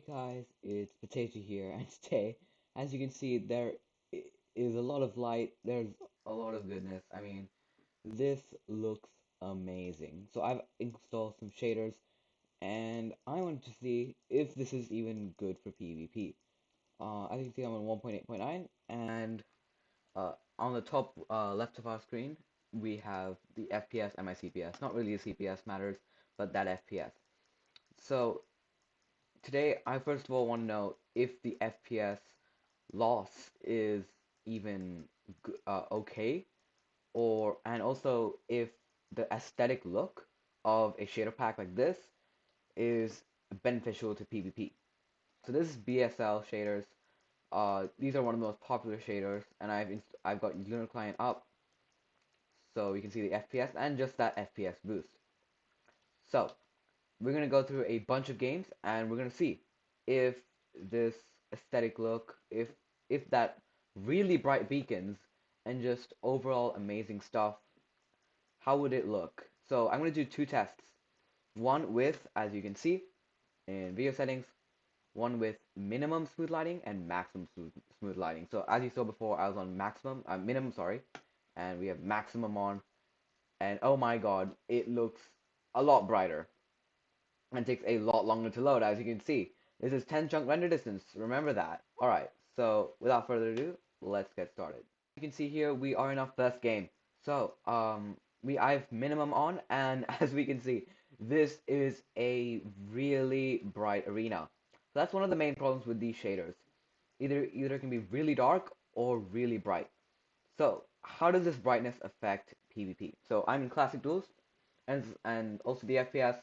Guys, it's Potato here, and today, as you can see, is a lot of light, there's a lot of goodness. I mean, this looks amazing. So I've installed some shaders, and I wanted to see if this is even good for PvP. As you can see, I'm on 1.8.9, and on the top left of our screen, we have the FPS and my CPS. Not really the CPS matters, but that FPS. So today, I first of all want to know if the FPS loss is even okay, and also if the aesthetic look of a shader pack like this is beneficial to PvP. So this is BSL shaders. These are one of the most popular shaders, and I've got Lunar Client up, so you can see the FPS and just that FPS boost. So we're gonna go through a bunch of games, and we're gonna see if this aesthetic look, if that really bright beacons and just overall amazing stuff, how would it look? So I'm gonna do two tests. One with, as you can see in video settings, one with minimum smooth lighting and maximum smooth lighting. So as you saw before, I was on minimum, sorry, and we have maximum on, and oh my god, it looks a lot brighter and takes a lot longer to load, as you can see. This is 10 chunk render distance, remember that. Alright, so without further ado, let's get started. You can see here we are in our first game. So, I've minimum on, and as we can see, this is a really bright arena. So that's one of the main problems with these shaders. Either it can be really dark or really bright. So, how does this brightness affect PvP? So I'm in classic duels, and also the FPS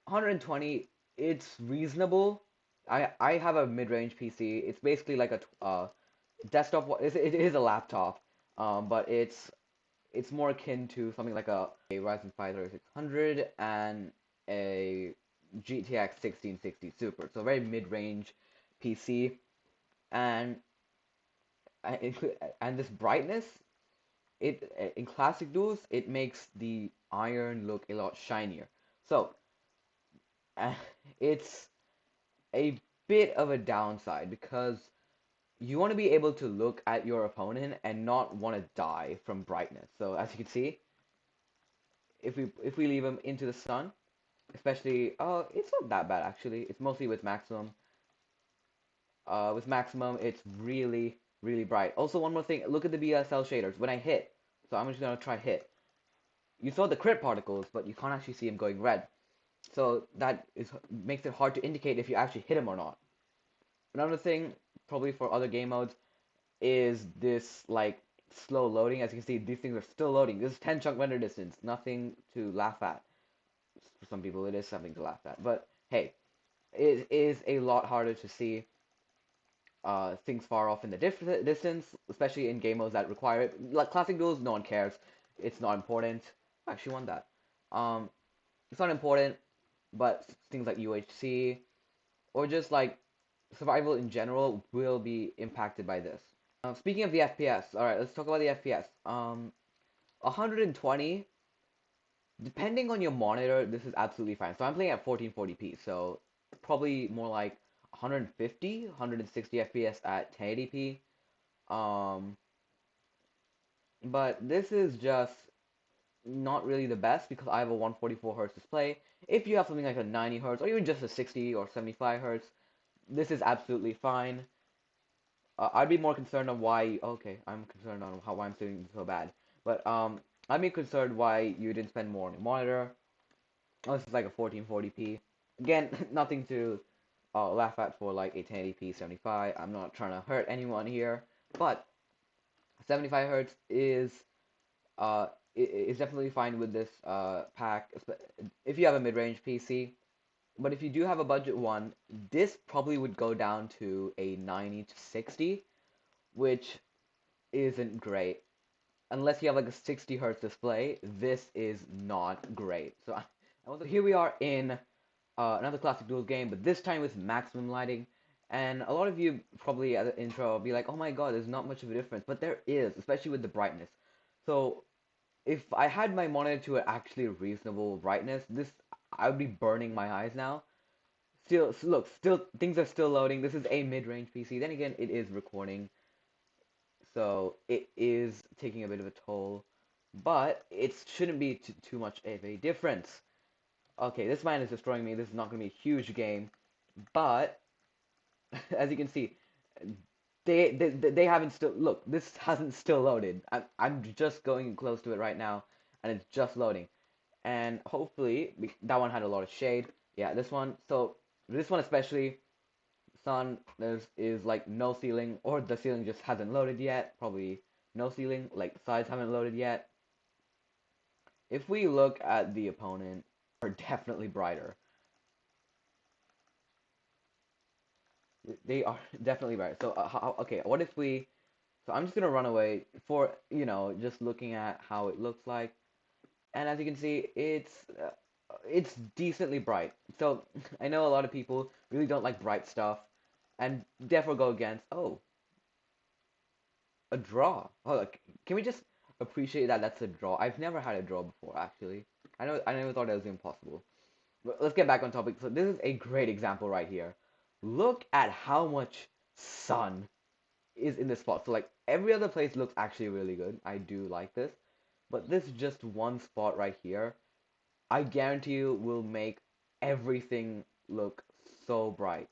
120, it's reasonable. I have a mid-range PC. It's basically like a desktop. It is a laptop, but it's more akin to something like a Ryzen 5 3600 and a GTX 1660 Super. So very mid-range PC, and and this brightness, it in classic duels, it makes the iron look a lot shinier. So uh, it's a bit of a downside because you want to be able to look at your opponent and not want to die from brightness. So as you can see, if we leave him into the sun, especially, it's not that bad actually. It's mostly with maximum. With maximum, it's really bright. Also, one more thing, look at the BSL shaders. When I hit, so I'm just gonna try hit. You saw the crit particles, but you can't actually see him going red. So that makes it hard to indicate if you actually hit him or not. Another thing, probably for other game modes, is this like slow loading. As you can see, these things are still loading. This is 10 chunk render distance, nothing to laugh at. For some people, it is something to laugh at. But hey, it is a lot harder to see things far off in the distance, especially in game modes that require it. Like classic duels, no one cares. It's not important. I actually won that. Um, it's not important, but things like UHC or just like survival in general will be impacted by this. Speaking of the FPS, alright, let's talk about the FPS. 120, depending on your monitor, this is absolutely fine. So I'm playing at 1440p, so probably more like 150, 160 FPS at 1080p. Um, but this is just not really the best because I have a 144 hertz display. If you have something like a 90 hertz or even just a 60 or 75 hertz, this is absolutely fine. I'd be more concerned on why. Okay, I'm concerned on why I'm doing so bad. But I'd be concerned why you didn't spend more on your monitor. Oh, this is like a 1440p. Again, nothing to laugh at for like a 1080p 75. I'm not trying to hurt anyone here, but 75 hertz uh is definitely fine with this pack if you have a mid-range PC. But if you do have a budget one, this probably would go down to a 90 to 60, which isn't great. Unless you have like a 60 hertz display, this is not great. So here we are in another classic duels game, but this time with maximum lighting. And a lot of you probably at the intro will be like, oh my god, there's not much of a difference. But there is, especially with the brightness. So if I had my monitor to an actually reasonable brightness, I would be burning my eyes now. Look, still things are still loading. This is a mid-range PC. Then again, it is recording, so it is taking a bit of a toll, but it shouldn't be too much of a difference. Okay, this man is destroying me. This is not going to be a huge game, but as you can see, they haven't still look. This hasn't still loaded. I'm just going close to it right now, and it's just loading. And hopefully that one had a lot of shade. Yeah, this one. So this one especially, sun is like no ceiling, or the ceiling just hasn't loaded yet. Probably no ceiling, like the sides haven't loaded yet. If we look at the opponent, are definitely brighter. They are definitely brighter. So okay, what if we? So I'm just gonna run away for just looking at how it looks like, and as you can see, it's decently bright. So I know a lot of people really don't like bright stuff, and therefore go against. Oh, a draw. Oh, like, can we just appreciate that that's a draw? I've never had a draw before, actually. I never thought it was impossible. But let's get back on topic. So this is a great example right here. Look at how much sun is in this spot. So like every other place looks actually really good. I do like this. But this just one spot right here, I guarantee you will make everything look so bright.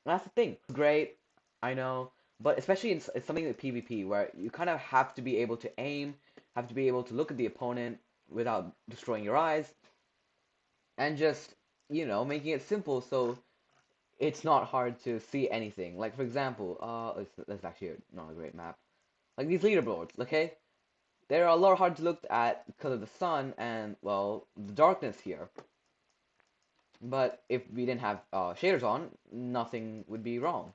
And that's the thing. Great, I know, but especially in something like PvP where you kind of have to be able to aim, have to be able to look at the opponent without destroying your eyes, and just, making it simple so it's not hard to see anything. Like for example, let's actually not a great map. Like these leaderboards, okay? They're a lot hard to look at because of the sun and well, the darkness here. But if we didn't have shaders on, nothing would be wrong.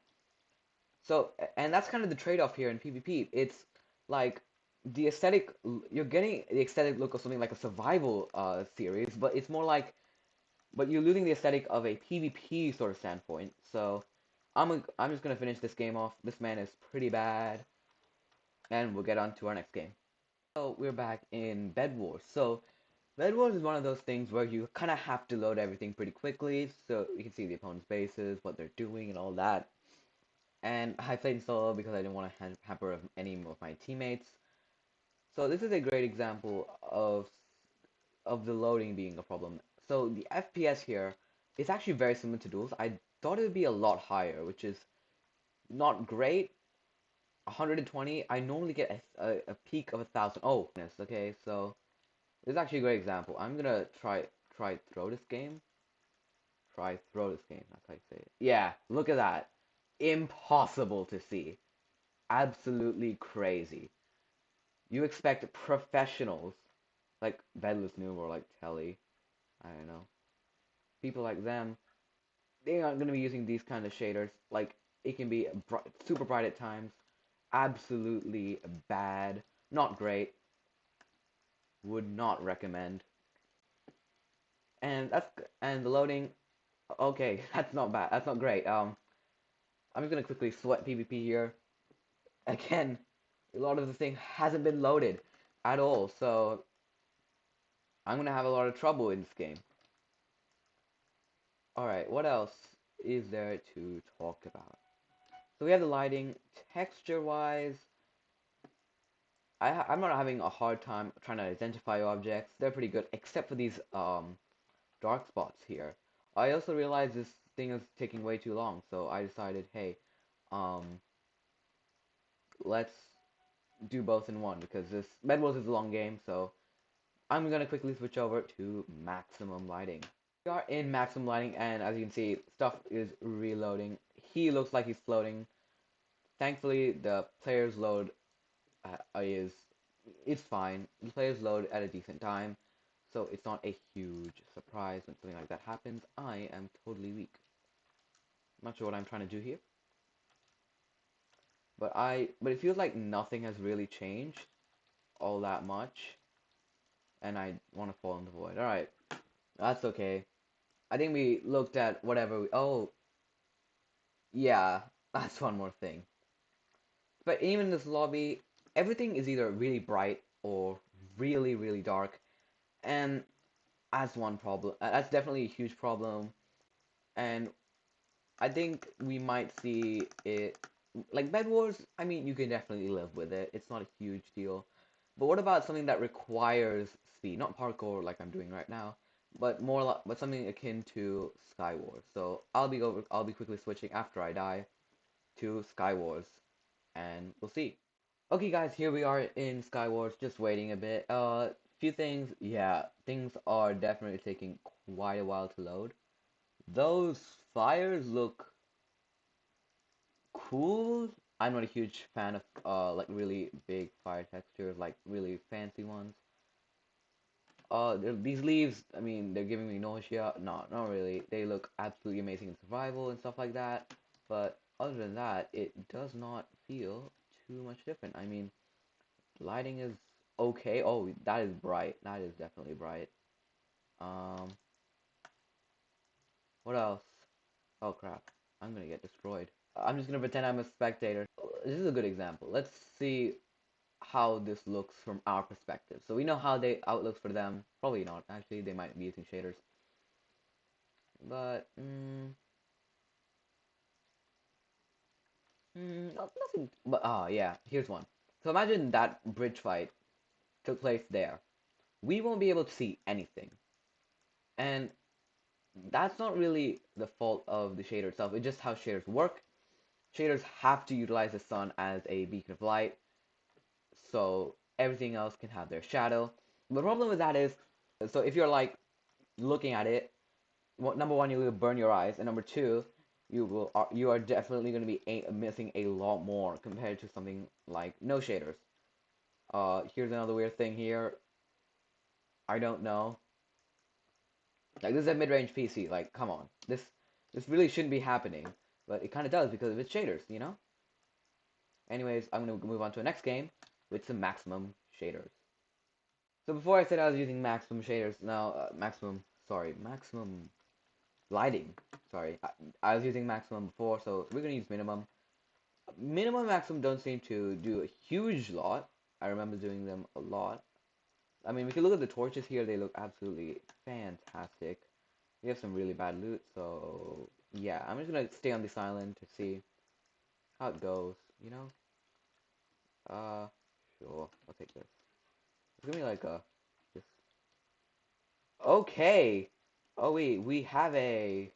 So, and that's kind of the trade-off here in PvP. It's like the aesthetic, you're getting the aesthetic look of something like a survival series, but it's more like, but you're losing the aesthetic of a PvP sort of standpoint. So, I'm just gonna finish this game off. This man is pretty bad, and we'll get on to our next game. So we're back in Bed Wars. So Bed Wars is one of those things where you kind of have to load everything pretty quickly, so you can see the opponent's bases, what they're doing, and all that. And I played in solo because I didn't want to hamper any of my teammates. So this is a great example of the loading being a problem. So the FPS here is actually very similar to duels. I thought it would be a lot higher, which is not great. 120. I normally get a peak of 1,000. Oh, goodness. Okay, so this is actually a great example. I'm gonna try throw this game. Try throw this game. That's how you say it. Yeah, look at that. Impossible to see. Absolutely crazy. You expect professionals like Bedless Noob or like Telly, I don't know, people like them, they aren't gonna be using these kind of shaders. Like it can be super bright at times, absolutely bad, not great, would not recommend. And the loading. Okay, that's not bad. That's not great. I'm just gonna quickly sweat PvP here. Again, a lot of the thing hasn't been loaded at all, so I'm gonna have a lot of trouble in this game. Alright, what else is there to talk about? So we have the lighting. Texture-wise, I'm not having a hard time trying to identify objects. They're pretty good, except for these dark spots here. I also realized this thing is taking way too long, so I decided, hey, um, let's do both in one, because this Bed Wars is a long game, so I'm gonna quickly switch over to maximum lighting. We are in maximum lighting, and as you can see, stuff is reloading. He looks like he's floating. Thankfully, the player's load is it's fine. The players load at a decent time, so it's not a huge surprise when something like that happens. I am totally weak. Not sure what I'm trying to do here, but it feels like nothing has really changed all that much, and I want to fall in the void. All right, that's okay. I think we looked at whatever we. Oh, yeah, that's one more thing. But even in this lobby, everything is either really bright or really, really dark, and that's one problem. That's definitely a huge problem. And I think we might see it like Bed Wars. I mean, you can definitely live with it. It's not a huge deal. But what about something that requires speed, not parkour like I'm doing right now, but more like, but something akin to Sky Wars. So I'll be quickly switching after I die to Sky Wars, and we'll see. Okay, guys, here we are in Sky Wars, just waiting a bit. Few things, yeah, things are definitely taking quite a while to load. Those fires look cool. I'm not a huge fan of like really big fire textures, like really fancy ones. These leaves, I mean, they're giving me nausea. No, not really. They look absolutely amazing in survival and stuff like that. But other than that, it does not feel too much different. I mean, lighting is okay. Oh, that is bright. That is definitely bright. Um, what else? Oh crap. I'm gonna get destroyed. I'm just gonna pretend I'm a spectator. This is a good example. Let's see how this looks from our perspective. So we know how it looks for them. Probably not. Actually, they might be using shaders. But nothing. But yeah. Here's one. So imagine that bridge fight took place there. We won't be able to see anything, and that's not really the fault of the shader itself. It's just how shaders work. Shaders have to utilize the sun as a beacon of light, so everything else can have their shadow. The problem with that is, so if you're like looking at it, well, number one, you will burn your eyes, and number two, you are definitely going to be missing a lot more compared to something like no shaders. Here's another weird thing here. I don't know. Like this is a mid-range PC. Like, come on, this really shouldn't be happening, but it kind of does because of its shaders, you know. Anyways, I'm gonna move on to the next game with some maximum shaders. So before I said I was using maximum shaders, now maximum lighting. Sorry, I was using maximum before, so we're gonna use minimum. Minimum and maximum don't seem to do a huge lot. I remember doing them a lot. I mean, we can look at the torches here; they look absolutely fantastic. We have some really bad loot, so yeah, I'm just gonna stay on this island to see how it goes. You know, uh, sure, I'll take this. It's gonna be like a just okay. Oh wait, we have a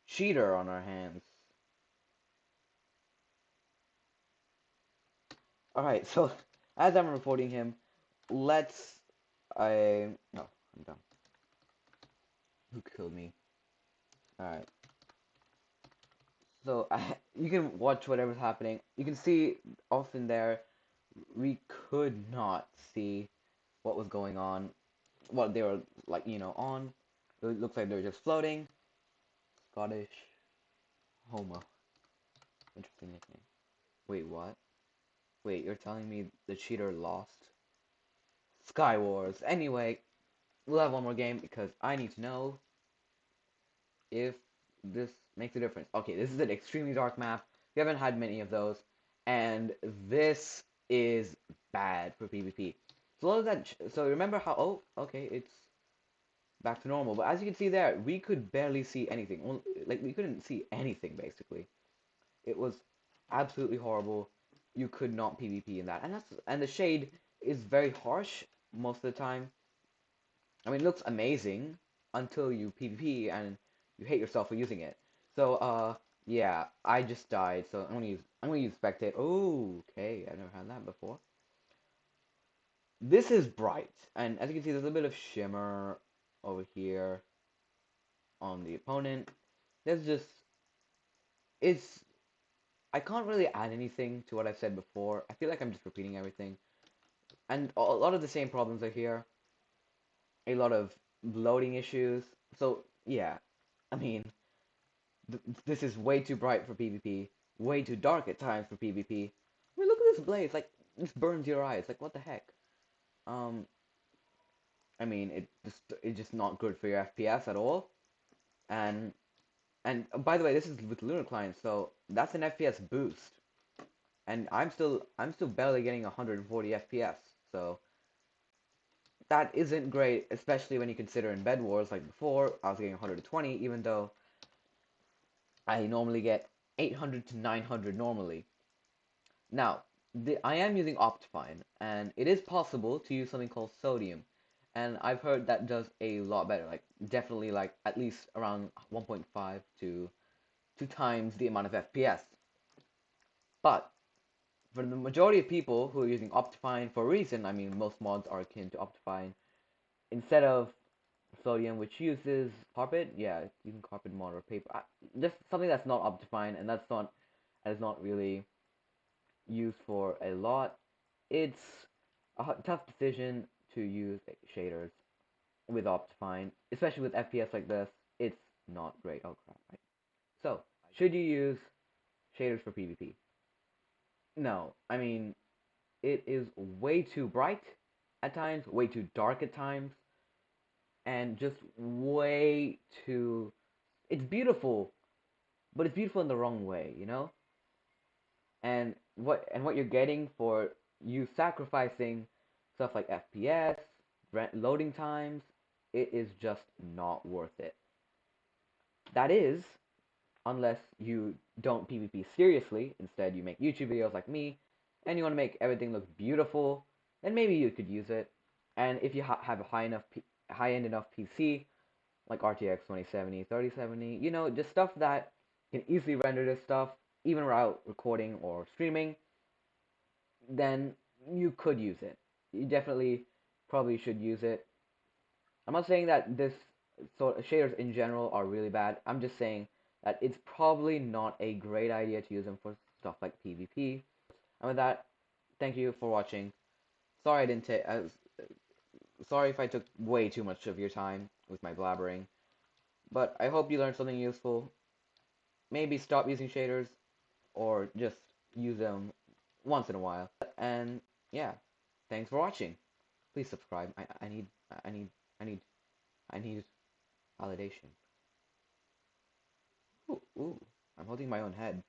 cheater on our hands. All right, so as I'm reporting him, let's. I no, I'm done. Who killed me? All right. So you can watch whatever's happening. You can see often there we could not see what was going on, what they were like, on. It looks like they were just floating. Scottish Homo. Interesting nickname. Wait, what? Wait, you're telling me the cheater lost? Sky Wars. Anyway, we'll have one more game because I need to know if this makes a difference. Okay, this is an extremely dark map. We haven't had many of those, and this is bad for PvP. So all of that. So remember how? Oh, okay, it's back to normal. But as you can see there, we could barely see anything. Well, like we couldn't see anything basically. It was absolutely horrible. You could not PvP in that, and the shade is very harsh most of the time. I mean, it looks amazing until you PvP and you hate yourself for using it. So, yeah, I just died. So I'm gonna use spectate. Oh, okay, I've never had that before. This is bright, and as you can see, there's a bit of shimmer over here on the opponent. There's just it's. I can't really add anything to what I've said before. I feel like I'm just repeating everything, and a lot of the same problems are here. A lot of loading issues. So yeah, I mean, this is way too bright for PvP, way too dark at times for PvP. I mean, look at this blaze, like, this burns your eyes, like, what the heck? Um, I mean, it's just not good for your FPS at all, and, by the way, this is with Lunar Client, so that's an FPS boost, and I'm still barely getting 140 FPS, so that isn't great, especially when you consider in Bed Wars, like before, I was getting 120, even though I normally get 800 to 900 normally. Now, I am using Optifine, and it is possible to use something called sodium, and I've heard that does a lot better, like definitely like at least around 1.5 to 2 times the amount of FPS. But for the majority of people who are using Optifine for a reason, I mean, most mods are akin to Optifine, instead of sodium, which uses carpet, yeah, it's using carpet mod or paper. Just something that's not Optifine, and that is not really used for a lot. It's a tough decision to use shaders with Optifine, especially with FPS like this. It's not great. Oh crap! Right. So, should you use shaders for PvP? No, I mean it is way too bright at times, way too dark at times, and just way too. It's beautiful, but it's beautiful in the wrong way, you know. And what you're getting for you sacrificing stuff like FPS, loading times, it is just not worth it. That is, unless you don't PvP seriously, instead you make YouTube videos like me, and you want to make everything look beautiful, then maybe you could use it. And if you have a high end enough PC, like RTX 2070, 3070, just stuff that can easily render this stuff, even without recording or streaming, then you could use it. You definitely probably should use it. I'm not saying that this sort of shaders in general are really bad. I'm just saying that it's probably not a great idea to use them for stuff like PvP. And with that, thank you for watching. Sorry I didn't take. Sorry if I took way too much of your time with my blabbering, but I hope you learned something useful. Maybe stop using shaders, or just use them once in a while. And yeah, thanks for watching. Please subscribe. I need I need I need I need validation. Ooh, I'm holding my own head.